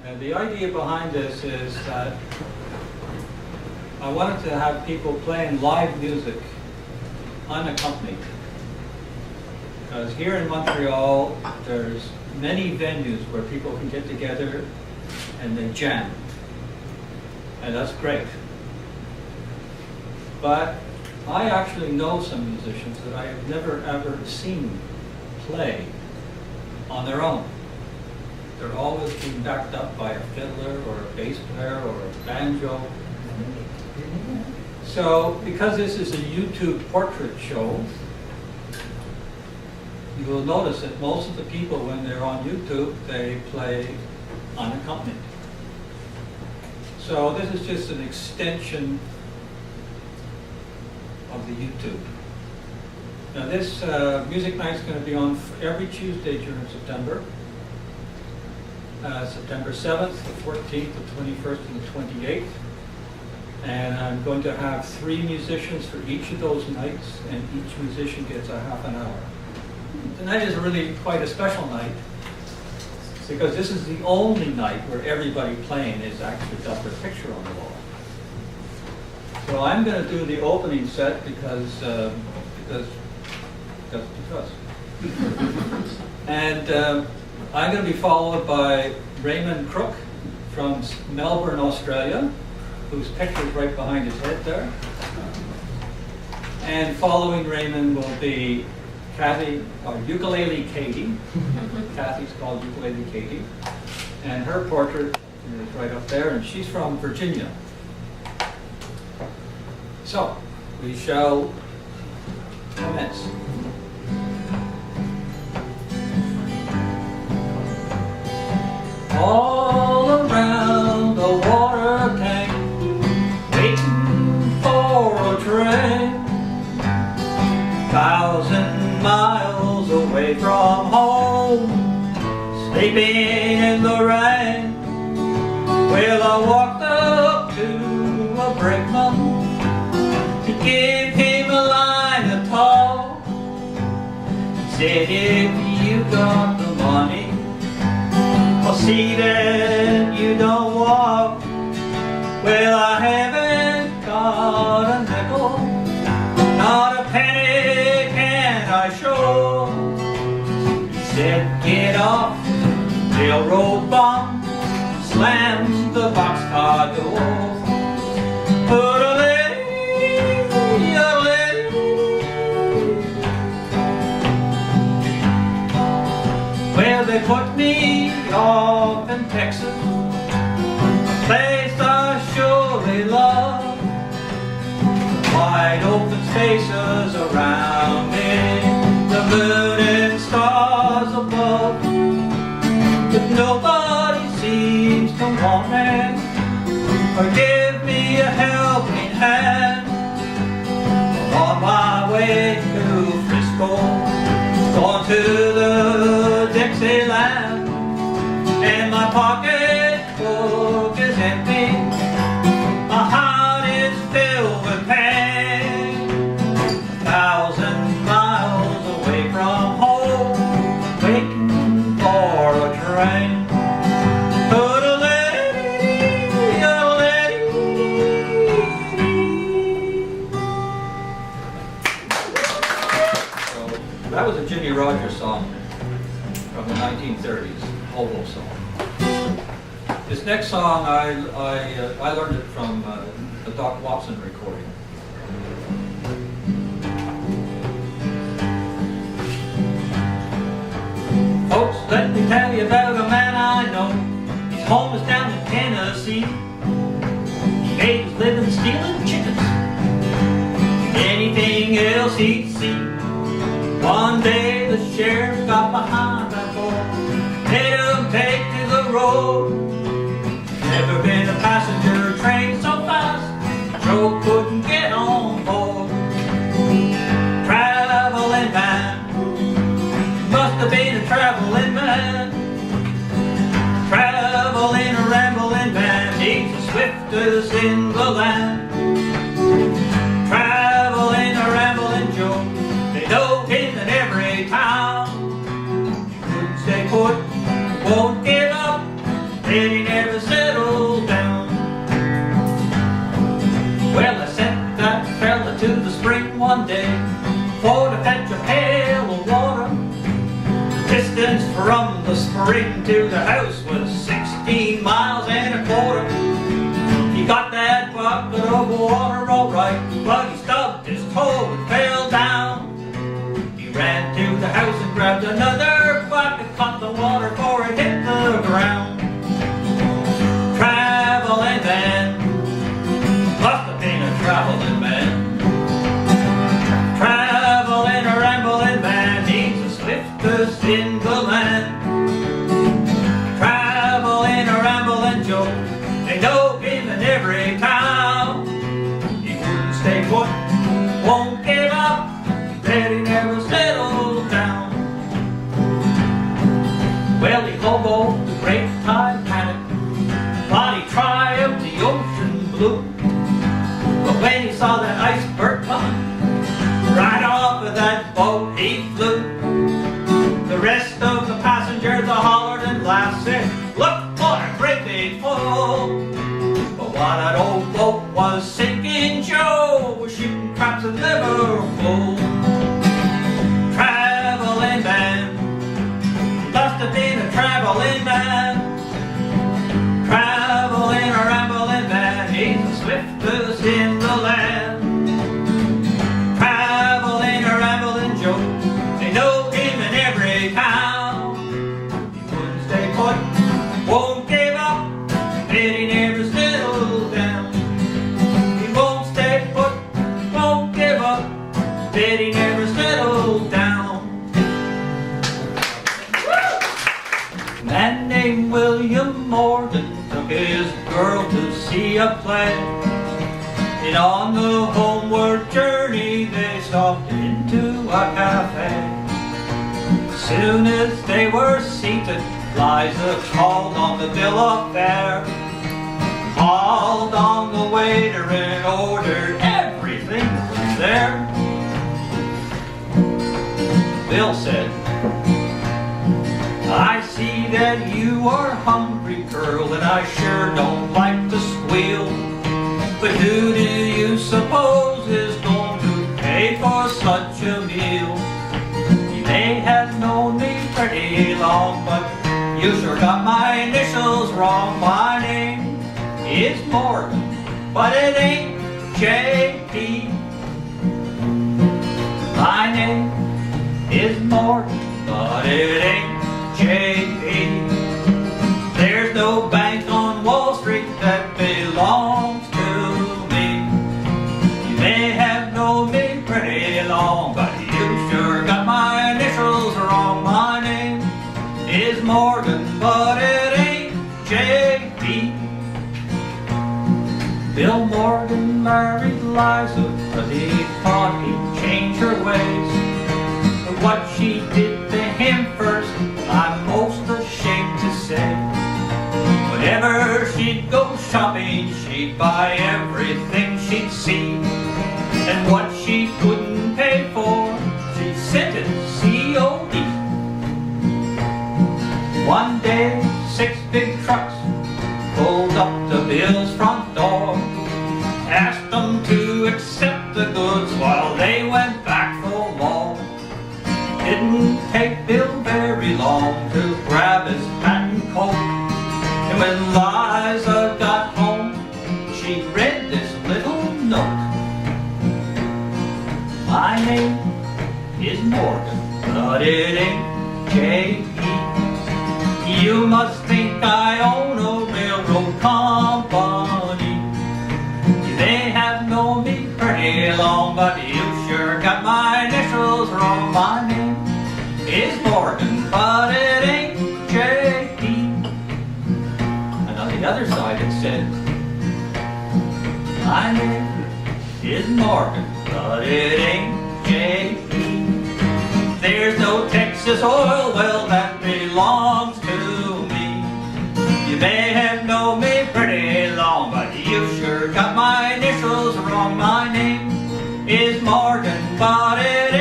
And the idea behind this is that I wanted to have people playing live music unaccompanied. Because here in Montreal, there's many venues where people can get together and they jam. And that's great. But I actually know some musicians that I have never ever seen play on their own. They're always being backed up by a fiddler or a bass player or a banjo. So, because this is a YouTube portrait show, you will notice that most of the people, when they're on YouTube, they play unaccompanied. So this is just an extension of the YouTube. Now this music night is going to be on every Tuesday during September. September 7th, the 14th, the 21st, and the 28th. And I'm going to have 3 musicians for each of those nights, and each musician gets a half an hour. Tonight is really quite a special night, because this is the only night where everybody playing is actually got their picture on the wall. So I'm going to do the opening set because. And I'm going to be followed by Raymond Crook from Melbourne, Australia, whose picture is right behind his head there. And following Raymond will be Kathy, or Ukulele Katie. Kathy's called Ukulele Katie. And her portrait is right up there, and she's from Virginia. So, we shall commence. All around the water tank, waiting for a train, 1,000 miles away from home, sleeping in the rain. Well, I walked up to a brakeman to give him a line of talk. He said, if you got the money, I'll see that you don't walk. Well, I haven't got a nickel, not a penny can I show. He said, get off the railroad bum, slams the boxcar door. Put a lady, well, they put me off in Texas, a place I surely love. Wide open spaces around me, the moon and stars above. But nobody seems to want me or give me a helping hand. On my way to Frisco, going to the Dixieland, and my pocketbook is empty, my heart is filled with pain. 1,000 miles away from home, waiting for a train. But a lady, So that was a Jimmy Rogers song from the 1930s, hobo song. This next song, I learned it from the Doc Watson recording. Folks, let me tell you about a man I know. His home is down in Tennessee. He made his living stealing chickens, anything else he'd see. One day the sheriff got behind that boy, made him take to the road. Never been a passenger train so fast, Joe couldn't get on board. Travelling man, must have been a traveling man. Traveling, a rambling man, he's the swiftest in the land. Traveling, a rambling Joe, they know him in every town. He couldn't stay put, won't give up, then he never The spring to the house was 16 miles and a quarter. He got that bucket of water all right, but he stubbed his toe and fell down. He ran to the house and grabbed another bucket, caught the water before it hit the ground. Travellin' man, must have been a travelling man. Travelling a rambling man, he's the swiftest in the land. Travelling a rambling Joe, they know him in every town. He wouldn't stay put, won't give up, bet he never settled down. Well, he hoboed the great Titanic, but he tried the ocean blue. But when he saw that iceberg coming, right off of that boat he flew. The rest of the passengers all hollered and laughed, said, "Look, what a great big fall!" But while that old boat was sinking, Joe was shooting craps in Liverpool. Travelling man, must have been a travelling man. Travelling a rambling man, he's the swiftest in the land. Travelling a rambling Joe, they know him in every town. He wouldn't stay put, won't give up, but he never settled down. He won't stay put, won't give up, but he never settled down. A man named William Morgan took his girl to see a play. And on the homeward journey they stopped into a cafe. As soon as they were seated, Liza called on the bill of fare. Called on the waiter and ordered everything that was there. Bill said, "I see that you are hungry, girl, and I sure don't like to squeal. But who do you suppose is going to pay for such a meal? You may have known me pretty long, but you sure got my initials wrong. My name is Morgan, but it ain't J.P. My name is Morgan, but it ain't J.P. There's no bank on Wall Street that belongs to me. You may have known me pretty long, but you sure got my initials wrong. My name is Morgan, but it ain't J.P. Bill Morgan married Liza, but he thought he'd change her ways. But what she did to him first, I'm most ashamed to say. Whenever she'd go shopping, she'd buy everything she'd see. And what she couldn't pay for, she sent it COD. One day, 6 big trucks pulled up to Bill's front door, asked them to accept the goods while they went back for more. Didn't take Bill very long to grab his hat and coat. And when Liza got home, she read this little note. My name is Morgan, but it ain't J.P. You must think I own a railroad company. You may have known me pretty long, but you sure got my initials wrong. My name is Morgan, but it ain't J.P. And on the other side it said, my name is Morgan, but it ain't J.P. There's no Texas oil well that belongs to me. You may have known me pretty long, but you sure got my initials wrong. My name is Morgan, but it